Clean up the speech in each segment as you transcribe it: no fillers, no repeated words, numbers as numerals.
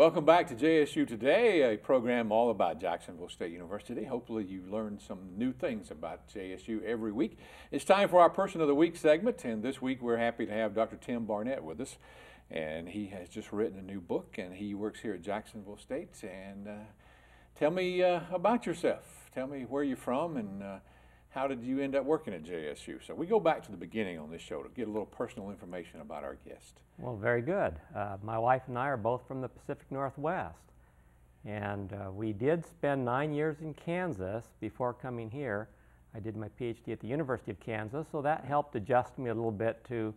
Welcome back to JSU Today, a program all about Jacksonville State University. Hopefully you learned some new things about JSU every week. It's time for our Person of the Week segment, and this week we're happy to have Dr. Tim Barnett with us. And he has just written a new book, and he works here at Jacksonville State. And tell me about yourself. Tell me where you're from and how did you end up working at JSU? So we go back to the beginning on this show to get a little personal information about our guest. Well, very good. My wife and I are both from the Pacific Northwest, and we did spend 9 years in Kansas before coming here. I did my PhD at the University of Kansas, so that helped adjust me a little bit to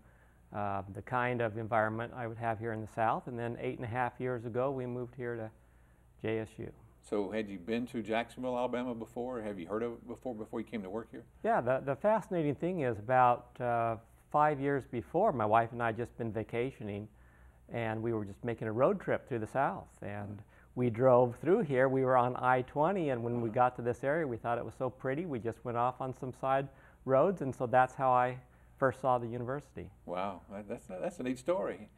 the kind of environment I would have here in the South. And then 8.5 years ago, we moved here to JSU. So had you been to Jacksonville, Alabama before? Have you heard of it before you came to work here? Yeah, the fascinating thing is about 5 years before, my wife and I had just been vacationing, and we were just making a road trip through the South. And we drove through here. We were on I-20, and when we got to this area, we thought it was so pretty. We just went off on some side roads, and so that's how I first saw the university. Wow, that's a neat story.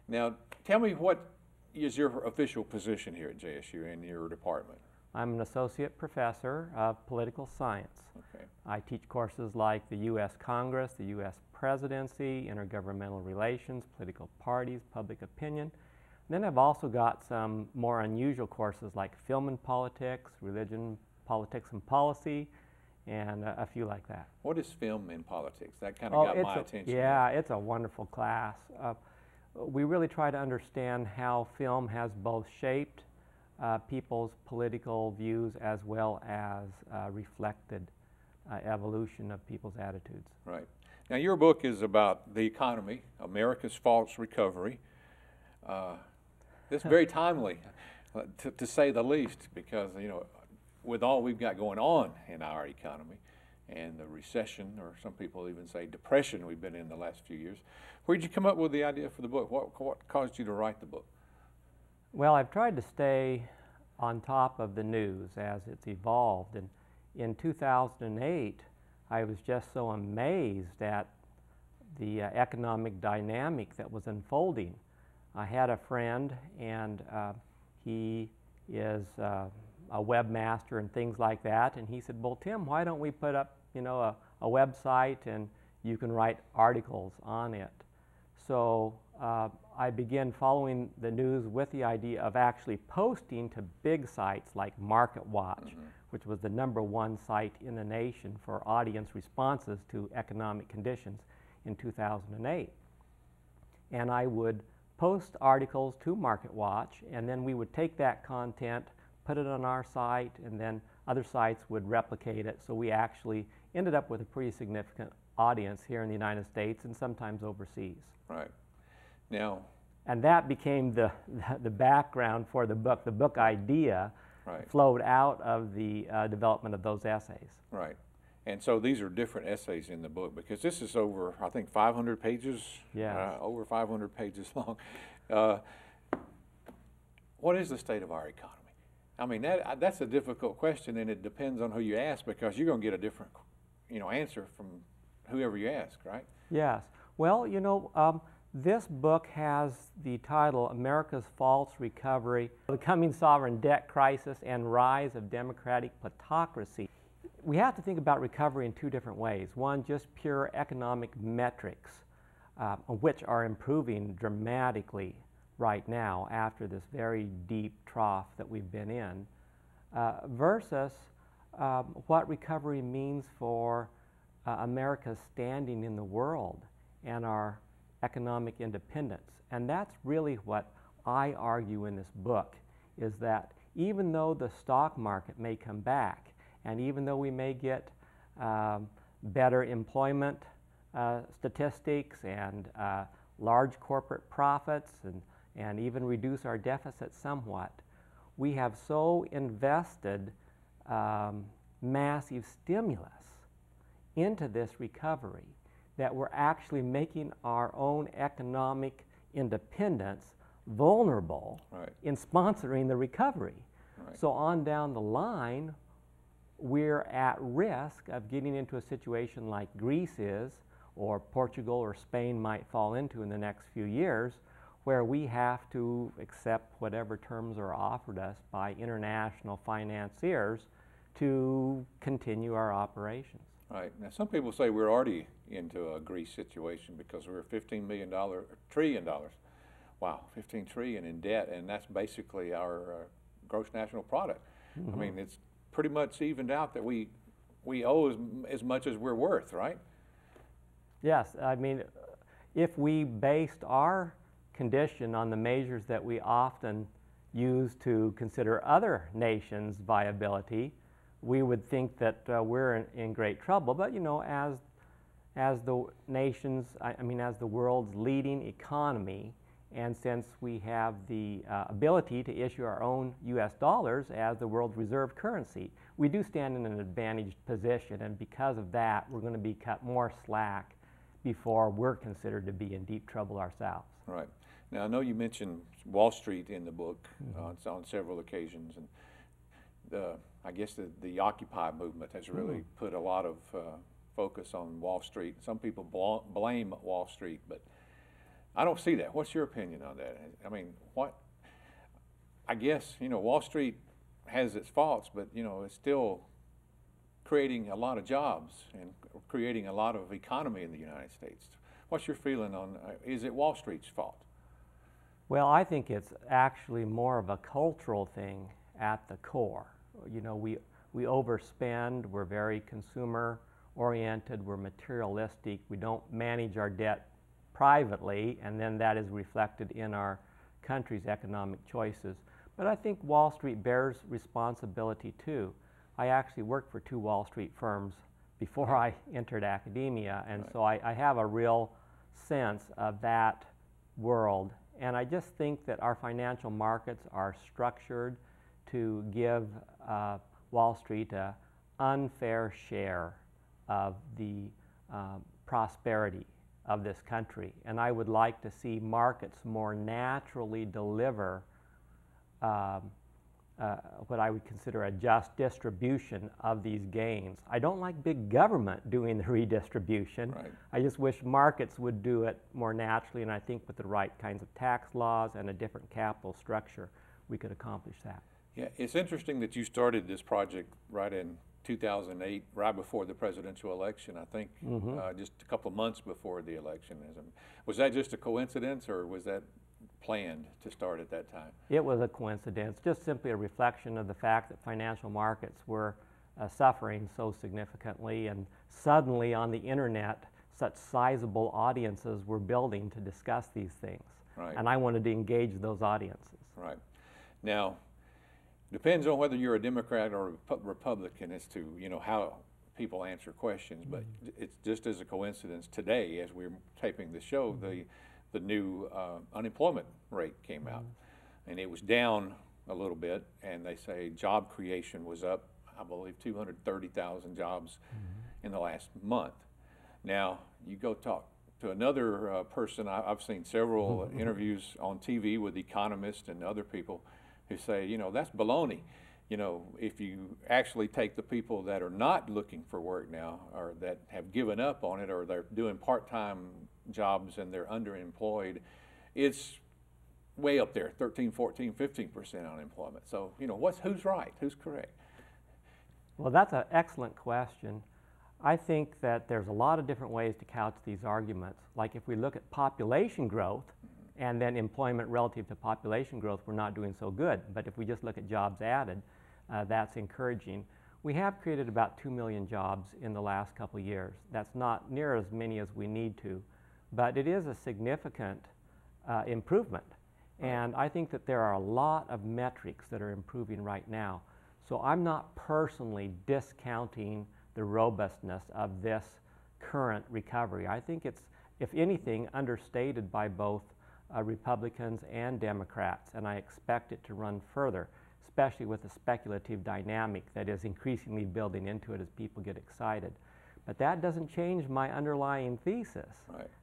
Now, tell me, what is your official position here at JSU in your department? I'm an associate professor of political science. Okay. I teach courses like the U.S. Congress, the U.S. Presidency, intergovernmental relations, political parties, public opinion. Then I've also got some more unusual courses like film and politics, religion, politics and policy, and a few like that. What is film and politics? That kind of got my attention. Yeah, it's a wonderful class. We really try to understand how film has both shaped people's political views as well as reflected evolution of people's attitudes. Right. Now, your book is about the economy, America's false recovery. It's very timely, to say the least, because, you know, with all we've got going on in our economy and the recession, or some people even say depression, we've been in the last few years. Where did you come up with the idea for the book? What caused you to write the book? Well, I've tried to stay on top of the news as it's evolved. And in 2008, I was just so amazed at the economic dynamic that was unfolding. I had a friend, and he is a webmaster and things like that, and he said, well, Tim, why don't we put up, you know, a website and you can write articles on it. So I began following the news with the idea of actually posting to big sites like MarketWatch, which was the #1 site in the nation for audience responses to economic conditions in 2008. And I would post articles to MarketWatch, and then we would take that content, put it on our site, and then other sites would replicate it. So we actually ended up with a pretty significant audience here in the United States and sometimes overseas. Right. Now, and that became the background for the book. The book idea flowed out of the development of those essays. Right. And so these are different essays in the book, because this is over, I think, 500 pages. Yes. Over 500 pages long. What is the state of our economy? I mean, that's a difficult question, and it depends on who you ask, because you're going to get a different, you know, answer from whoever you ask, right? Yes. Well, you know, this book has the title, America's False Recovery, the Coming Sovereign Debt Crisis and Rise of Democratic Plutocracy. We have to think about recovery in two different ways. One, just pure economic metrics, which are improving dramatically right now after this very deep trough that we've been in, versus what recovery means for America's standing in the world and our economic independence. And that's really what I argue in this book, is that even though the stock market may come back, and even though we may get better employment statistics and large corporate profits and even reduce our deficit somewhat, we have so invested massive stimulus into this recovery that we're actually making our own economic independence vulnerable in sponsoring the recovery. So on down the line, we're at risk of getting into a situation like Greece is, or Portugal or Spain might fall into in the next few years, where we have to accept whatever terms are offered us by international financiers to continue our operations. Right. Now, some people say we're already into a Greece situation because we're trillion dollars. Wow, 15 trillion in debt, and that's basically our gross national product. I mean, it's pretty much evened out that we owe as much as we're worth, right? Yes, I mean, if we based our condition on the measures that we often use to consider other nations' viability, we would think that we're in great trouble. But you know, as the nation's, as the world's leading economy, and since we have the ability to issue our own U.S. dollars as the world's reserve currency, we do stand in an advantaged position, and because of that, we're going to be cut more slack before we're considered to be in deep trouble ourselves. Right. Now, I know you mentioned Wall Street in the book on several occasions, and I guess the Occupy movement has really put a lot of focus on Wall Street. Some people blame Wall Street, but I don't see that. What's your opinion on that? I mean, I guess, you know, Wall Street has its faults, but, you know, it's still creating a lot of jobs and creating a lot of economy in the United States. What's your feeling on, is it Wall Street's fault? Well, I think it's actually more of a cultural thing at the core. You know, we overspend, we're very consumer oriented, we're materialistic, we don't manage our debt privately, and then that is reflected in our country's economic choices. But I think Wall Street bears responsibility too. I actually worked for 2 Wall Street firms before I entered academia, and so I have a real sense of that world. And I just think that our financial markets are structured to give Wall Street an unfair share of the prosperity of this country. And I would like to see markets more naturally deliver what I would consider a just distribution of these gains. I don't like big government doing the redistribution. Right. I just wish markets would do it more naturally, and I think with the right kinds of tax laws and a different capital structure, we could accomplish that. Yeah, it's interesting that you started this project right in 2008, right before the presidential election, I think, just a couple of months before the election. Was that just a coincidence, or was that planned to start at that time? It was a coincidence, just simply a reflection of the fact that financial markets were suffering so significantly, and suddenly on the internet, such sizable audiences were building to discuss these things. Right. And I wanted to engage those audiences. Right. Now, depends on whether you're a Democrat or a Republican as to, you know, how people answer questions, but it's just as a coincidence today, as we're taping the show, the new unemployment rate came out, and it was down a little bit, and they say job creation was up, I believe, 230,000 jobs in the last month. Now, you go talk to another person. I've seen several interviews on TV with economists and other people who say, you know, that's baloney. You know, if you actually take the people that are not looking for work now, or that have given up on it, or they're doing part-time jobs and they're underemployed, it's way up there, 13, 14, 15% unemployment. So, you know, who's right? Who's correct? Well, that's an excellent question. I think that there's a lot of different ways to couch these arguments. Like if we look at population growth and then employment relative to population growth, we're not doing so good. But if we just look at jobs added, that's encouraging. We have created about 2 million jobs in the last couple of years. That's not near as many as we need to, but it is a significant improvement. And I think that there are a lot of metrics that are improving right now. So I'm not personally discounting the robustness of this current recovery. I think it's, if anything, understated by both Republicans and Democrats, and I expect it to run further, especially with the speculative dynamic that is increasingly building into it as people get excited. But that doesn't change my underlying thesis,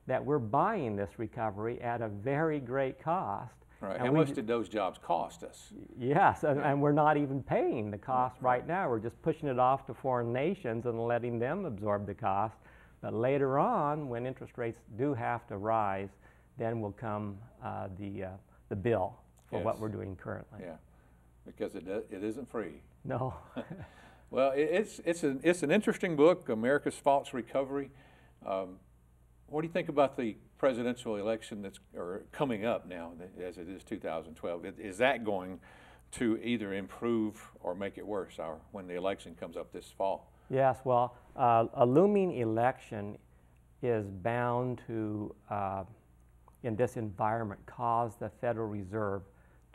that we're buying this recovery at a very great cost. Right. How much did those jobs cost us? Yes, and we're not even paying the cost right now. We're just pushing it off to foreign nations and letting them absorb the cost. But later on, when interest rates do have to rise, then will come the bill for Yes. what we're doing currently. Yeah, because it isn't free. No. Well, it's an interesting book, America's False Recovery. What do you think about the presidential election that's coming up now, as it is 2012? Is that going to either improve or make it worse when the election comes up this fall? Yes, well, a looming election is bound to, in this environment, cause the Federal Reserve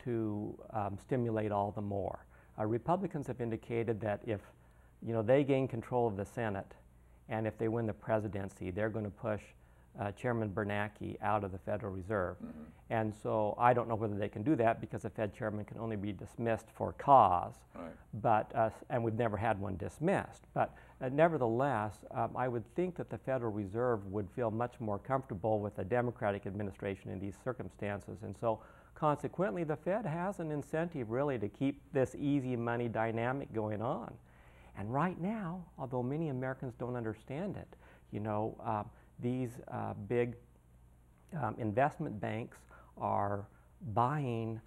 to stimulate all the more. Republicans have indicated that if they gain control of the Senate and if they win the presidency, they're going to push Chairman Bernanke out of the Federal Reserve. Mm-hmm. And so I don't know whether they can do that because the Fed chairman can only be dismissed for cause. Right. But, and we've never had one dismissed. But nevertheless, I would think that the Federal Reserve would feel much more comfortable with a Democratic administration in these circumstances. And so consequently, the Fed has an incentive really to keep this easy money dynamic going on. And right now, although many Americans don't understand it, these big investment banks are buying,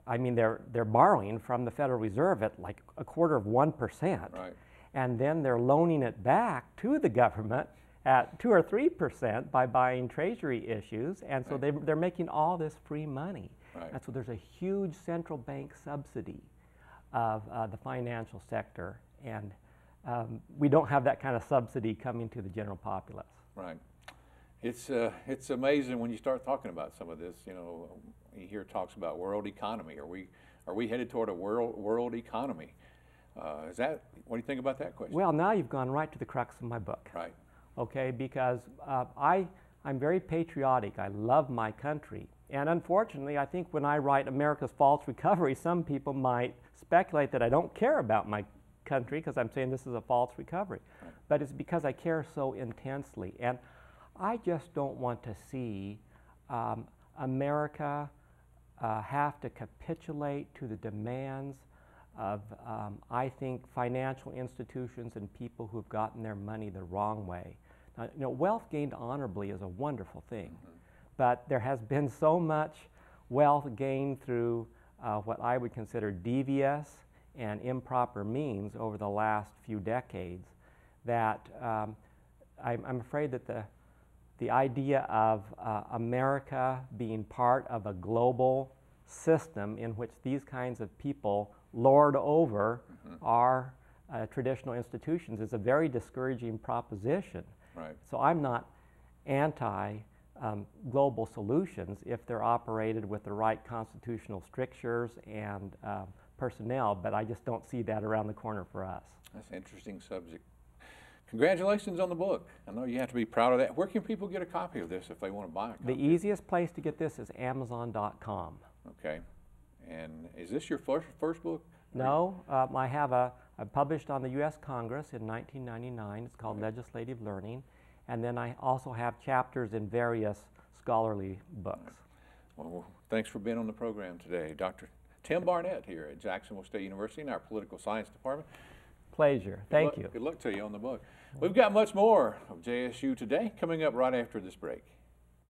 they're borrowing from the Federal Reserve at like 1/4%. Right. And then they're loaning it back to the government at 2 or 3% by buying treasury issues. And so Right. they're making all this free money. Right. And so there's a huge central bank subsidy of the financial sector. And we don't have that kind of subsidy coming to the general populace. Right. It's amazing when you start talking about some of this. You hear talks about world economy. Are we headed toward a world economy? What do you think about that question? Well, now you've gone right to the crux of my book. Right. Okay, because I'm very patriotic. I love my country. And unfortunately, I think when I write America's False Recovery, some people might speculate that I don't care about my country because I'm saying this is a false recovery. Right. But it's because I care so intensely. And I just don't want to see America have to capitulate to the demands of, I think, financial institutions and people who've gotten their money the wrong way. Now, wealth gained honorably is a wonderful thing, mm-hmm. but there has been so much wealth gained through what I would consider devious and improper means over the last few decades that I'm afraid that the idea of America being part of a global system in which these kinds of people lord over mm-hmm. our traditional institutions is a very discouraging proposition. Right. So I'm not anti global solutions if they're operated with the right constitutional strictures and personnel, but I just don't see that around the corner for us. That's an interesting subject. Congratulations on the book. I know you have to be proud of that. Where can people get a copy of this if they want to buy a copy? The easiest place to get this is Amazon.com. Okay. And is this your first book? No, I published on the U.S. Congress in 1999. It's called Legislative Learning. And then I also have chapters in various scholarly books. Well, thanks for being on the program today. Dr. Tim Barnett here at Jacksonville State University in our Political Science Department. Pleasure. Thank you. Good luck to you on the book. We've got much more of JSU Today coming up right after this break.